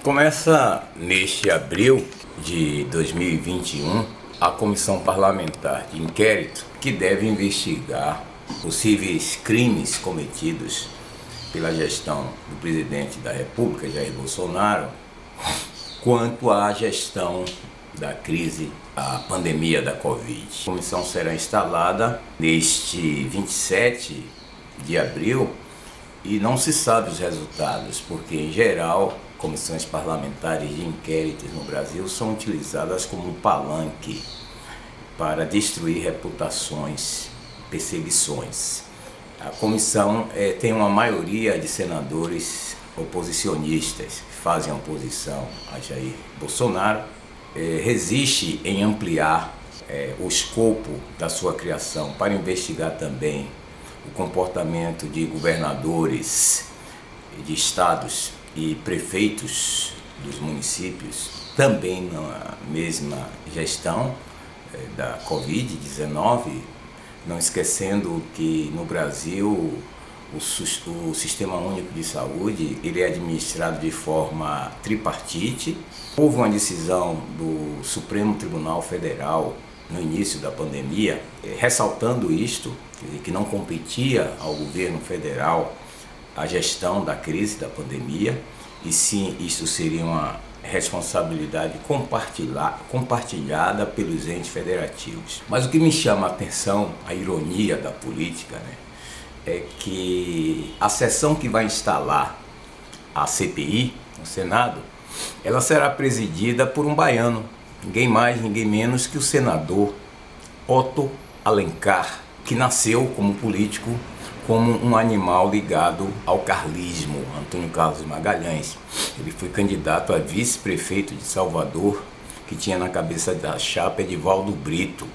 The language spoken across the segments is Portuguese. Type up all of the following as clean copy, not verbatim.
Começa neste abril de 2021 a Comissão Parlamentar de Inquérito que deve investigar possíveis crimes cometidos pela gestão do presidente da República, Jair Bolsonaro, quanto à gestão da crise, a pandemia da Covid. A comissão será instalada neste 27 de abril e não se sabe os resultados, porque em geral comissões parlamentares de inquéritos no Brasil são utilizadas como um palanque para destruir reputações, perseguições. A comissão tem uma maioria de senadores oposicionistas que fazem oposição a Jair Bolsonaro, resiste em ampliar o escopo da sua criação para investigar também o comportamento de governadores de estados e prefeitos dos municípios, também na mesma gestão da Covid-19, não esquecendo que no Brasil o Sistema Único de Saúde ele é administrado de forma tripartite. Houve uma decisão do Supremo Tribunal Federal no início da pandemia, ressaltando isto, que não competia ao governo federal a gestão da crise da pandemia, e sim, isso seria uma responsabilidade compartilhada pelos entes federativos. Mas o que me chama a atenção, a ironia da política, é que a sessão que vai instalar a CPI no Senado, ela será presidida por um baiano, ninguém mais, ninguém menos que o senador Otto Alencar, que nasceu como político, como um animal ligado ao carlismo, Antônio Carlos Magalhães. Ele foi candidato a vice-prefeito de Salvador, que tinha na cabeça da chapa Edivaldo Brito,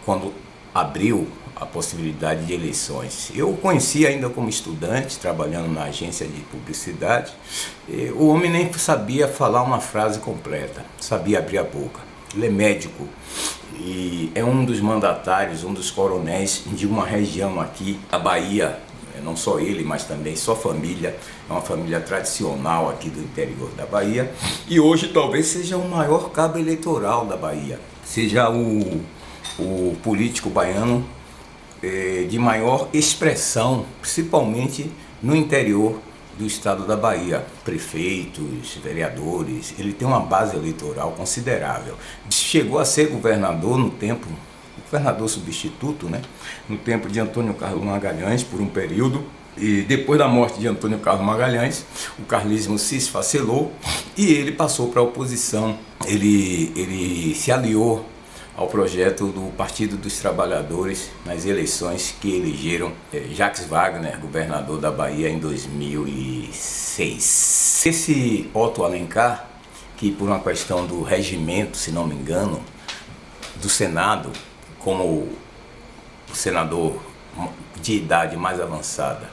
quando abriu a possibilidade de eleições. Eu o conheci ainda como estudante, trabalhando na agência de publicidade. O homem nem sabia falar uma frase completa, sabia abrir a boca. Ele é médico e é um dos mandatários, um dos coronéis de uma região aqui, a Bahia. Não só ele, mas também sua família, é uma família tradicional aqui do interior da Bahia. E hoje talvez seja o maior cabo eleitoral da Bahia, seja o político baiano de maior expressão, principalmente no interior do estado da Bahia. Prefeitos, vereadores, ele tem uma base eleitoral considerável. Chegou a ser governador no tempo, governador substituto, no tempo de Antônio Carlos Magalhães por um período, e depois da morte de Antônio Carlos Magalhães, o carlismo se esfacelou e ele passou para a oposição. Ele se aliou ao projeto do Partido dos Trabalhadores nas eleições que elegeram Jacques Wagner, governador da Bahia, em 2006. Esse Otto Alencar, que por uma questão do regimento, se não me engano, do Senado, como o senador de idade mais avançada,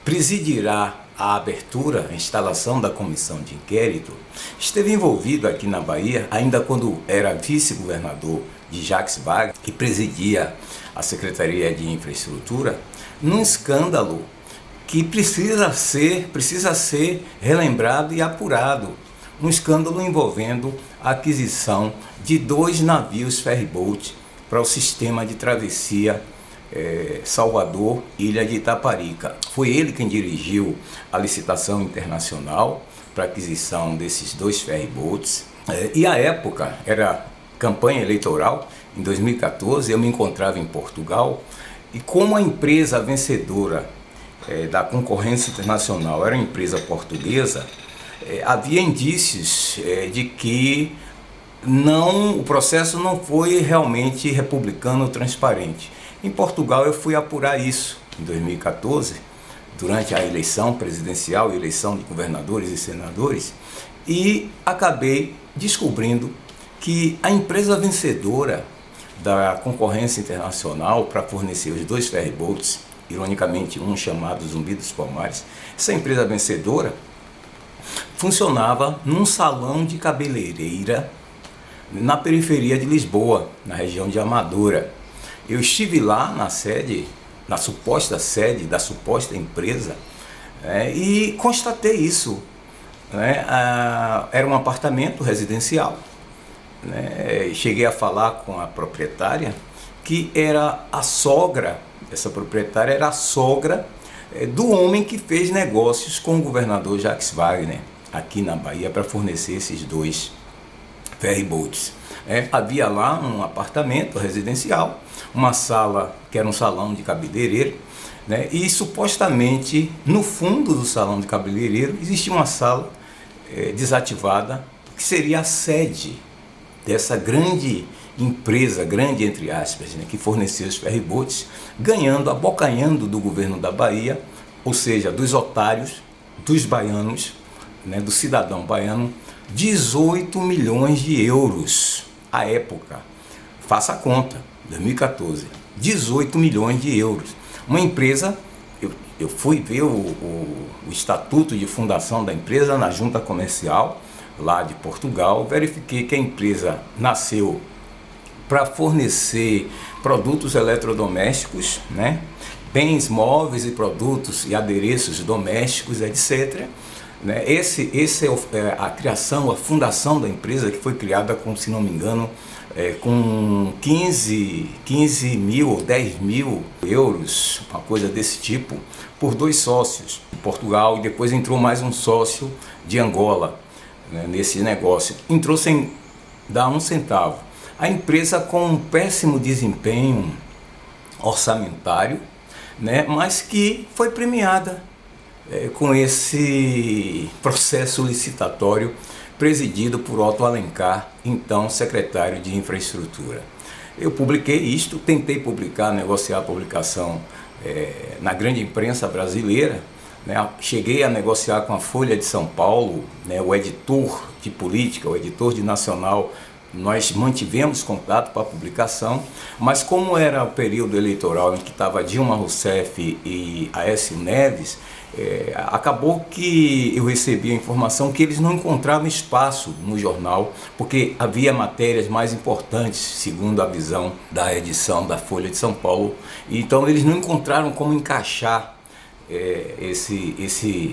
presidirá a abertura, a instalação da comissão de inquérito, esteve envolvido aqui na Bahia, ainda quando era vice-governador de Jacques Wagner, que presidia a Secretaria de Infraestrutura, num escândalo que precisa ser relembrado e apurado. Um escândalo envolvendo a aquisição de 2 navios ferryboat para o sistema de travessia Salvador, Ilha de Itaparica. Foi ele quem dirigiu a licitação internacional para a aquisição desses 2 ferryboats. E à época, era campanha eleitoral, em 2014, eu me encontrava em Portugal, e como a empresa vencedora da concorrência internacional era uma empresa portuguesa, havia indícios de que o processo não foi realmente republicano ou transparente. Em Portugal eu fui apurar isso em 2014, durante a eleição presidencial e eleição de governadores e senadores, e acabei descobrindo que a empresa vencedora da concorrência internacional para fornecer os 2 ferryboats, ironicamente um chamado Zumbi dos Palmares, essa empresa vencedora funcionava num salão de cabeleireira na periferia de Lisboa, na região de Amadora. Eu estive lá na sede, na suposta sede da suposta empresa, e constatei isso. né, era um apartamento residencial, né? Cheguei a falar com a proprietária, que era a sogra, essa proprietária era a sogra do homem que fez negócios com o governador Jacques Wagner aqui na Bahia para fornecer esses 2 ferryboats. Havia lá um apartamento residencial, uma sala que era um salão de cabeleireiro, né? E supostamente no fundo do salão de cabeleireiro existia uma sala desativada que seria a sede dessa grande empresa, grande entre aspas, né, que fornecia os ferryboats, abocanhando do governo da Bahia, ou seja, dos otários, dos baianos, né, do cidadão baiano, 18 milhões de euros à época. Faça a conta, 2014, 18 milhões de euros. Uma empresa, eu fui ver o estatuto de fundação da empresa na junta comercial lá de Portugal, verifiquei que a empresa nasceu para fornecer produtos eletrodomésticos, né, bens móveis e produtos e adereços domésticos, etc. Né? Esse é a criação, a fundação da empresa, que foi criada com, se não me engano, com 15 mil ou 10 mil euros, uma coisa desse tipo, por 2 sócios de Portugal, e depois entrou mais um sócio de Angola, né, nesse negócio. Entrou sem dar 1 centavo. A empresa com um péssimo desempenho orçamentário, né, mas que foi premiada com esse processo licitatório presidido por Otto Alencar, então secretário de Infraestrutura. Eu publiquei isto, tentei publicar, negociar a publicação na grande imprensa brasileira, né? Cheguei a negociar com a Folha de São Paulo, né, o editor de política, o editor de nacional. Nós mantivemos contato para a publicação, mas como era o período eleitoral em que estava Dilma Rousseff e Aécio Neves, acabou que eu recebi a informação que eles não encontravam espaço no jornal, porque havia matérias mais importantes, segundo a visão da edição da Folha de São Paulo. Então eles não encontraram como encaixar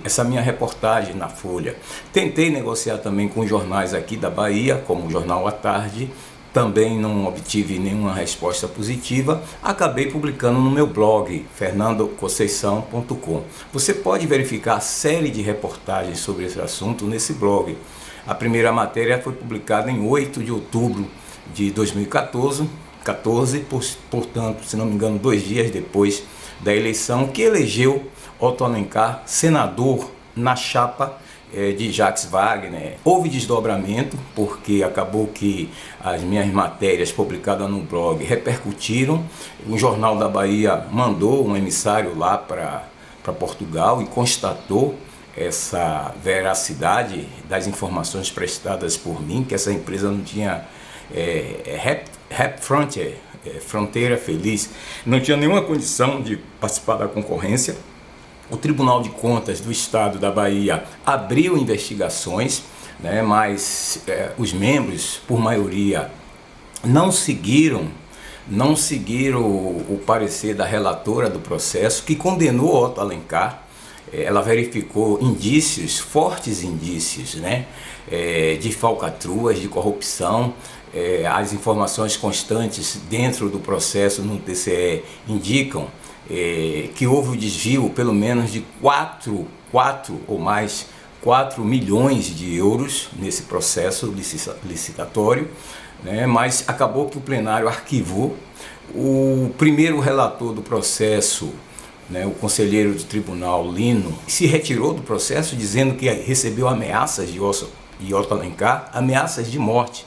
essa minha reportagem na Folha. Tentei negociar também com jornais aqui da Bahia, como o Jornal à Tarde, também não obtive nenhuma resposta positiva. Acabei publicando no meu blog, fernandoconceição.com. Você pode verificar a série de reportagens sobre esse assunto nesse blog. A primeira matéria foi publicada em 8 de outubro de 2014, portanto, se não me engano, 2 dias depois da eleição que elegeu Otto Alencar senador na chapa de Jacques Wagner. Houve desdobramento, porque acabou que as minhas matérias publicadas no blog repercutiram. O Jornal da Bahia mandou um emissário lá para Portugal e constatou essa veracidade das informações prestadas por mim, que essa empresa não tinha Fronteira Feliz, não tinha nenhuma condição de participar da concorrência. O Tribunal de Contas do Estado da Bahia abriu investigações, né, mas os membros, por maioria, não seguiram o parecer da relatora do processo, que condenou Otto Alencar. Ela verificou indícios, fortes indícios, né, de falcatruas, de corrupção. As informações constantes dentro do processo no TCE indicam que houve o desvio pelo menos de 4 milhões de euros nesse processo licitatório, né? Mas acabou que o plenário arquivou. O primeiro relator do processo, né, o conselheiro do tribunal Lino, se retirou do processo dizendo que recebeu ameaças de Otto Alencar, ameaças de morte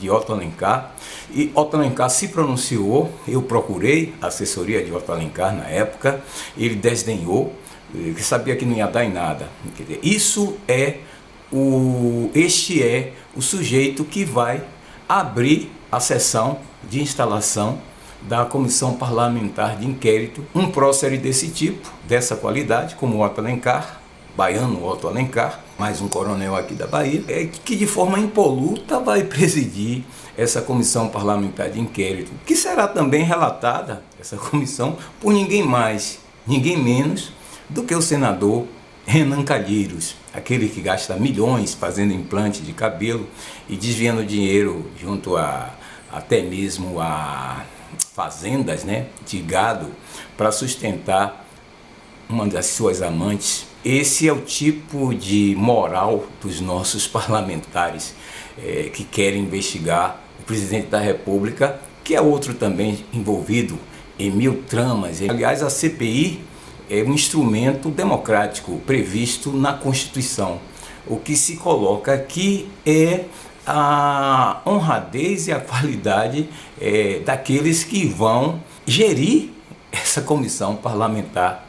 de Otto Alencar, e Otto Alencar se pronunciou. Eu procurei a assessoria de Otto Alencar na época, ele desdenhou, que sabia que não ia dar em nada. Este é o sujeito que vai abrir a sessão de instalação da Comissão Parlamentar de Inquérito, um prócer desse tipo, dessa qualidade, como Otto Alencar, baiano Otto Alencar, mais um coronel aqui da Bahia, que de forma impoluta vai presidir essa Comissão Parlamentar de Inquérito, que será também relatada, essa comissão, por ninguém mais, ninguém menos do que o senador Renan Calheiros, aquele que gasta milhões fazendo implante de cabelo e desviando dinheiro junto até mesmo a fazendas, né, de gado para sustentar uma das suas amantes. Esse é o tipo de moral dos nossos parlamentares que querem investigar o presidente da República, que é outro também envolvido em mil tramas. Aliás, a CPI é um instrumento democrático previsto na Constituição. O que se coloca aqui é a honradez e a qualidade daqueles que vão gerir essa comissão parlamentar.